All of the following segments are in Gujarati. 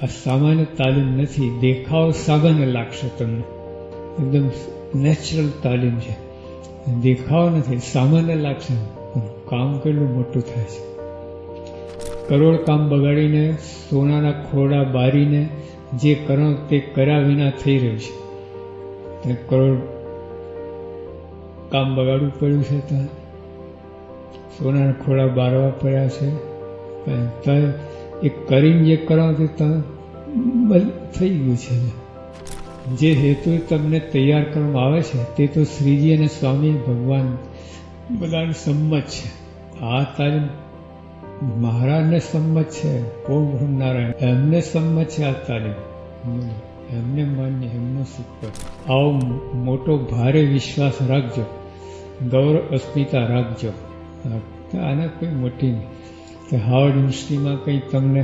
આ સામાન્ય તાલીમ નથી. દેખાવ સામાન્ય લાગશે તમને, એકદમ નેચરલ તાલીમ છે. દેખાવ નથી, સામાન્ય લાગશે, પણ કામ કેટલું મોટું થાય છે. કરોડ કામ બગાડીને સોનાના ખોરડા બારીને જે કરો તે કર્યા વિના થઈ રહ્યું છે. તે કરોડ કામ બગાડવું પડ્યું છે, ત્યાં સોનાના ખોરડા બારવા પડ્યા છે. એ કરીને જે કરો તે થઈ ગયું છે. જે હેતુ તમને તૈયાર કરવામાં આવે છે તે તો શ્રીજી અને સ્વામી ભગવાન બધાને સંમત છે. આ તાલીમ મહારાજને સંમત છે, ઓમ બ્રહ્મનારાયણ એમને સંમત છે. આ તાલીમ એમને માન્ય, એમનો સુપર. આવો મોટો ભારે વિશ્વાસ રાખજો, ગૌરવ અસ્મિતા રાખજો. આને કોઈ મોટી નહીં. હાર્વર્ડ યુનિવર્સિટીમાં કંઈ તમને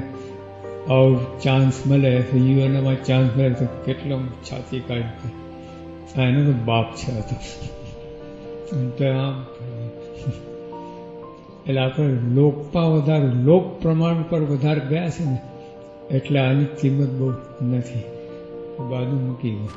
આવો ચાન્સ મળે, યુએનમાં ચાન્સ મળે તો કેટલો છાતી કાઢી. એનો તો બાપ છે. તો આમ એટલે આપણે લોકમાં વધારે, લોક પ્રમાણ પર વધારે ગયા છે ને, એટલે આની કિંમત બહુ નથી. બાજુ મૂકી ગઈ.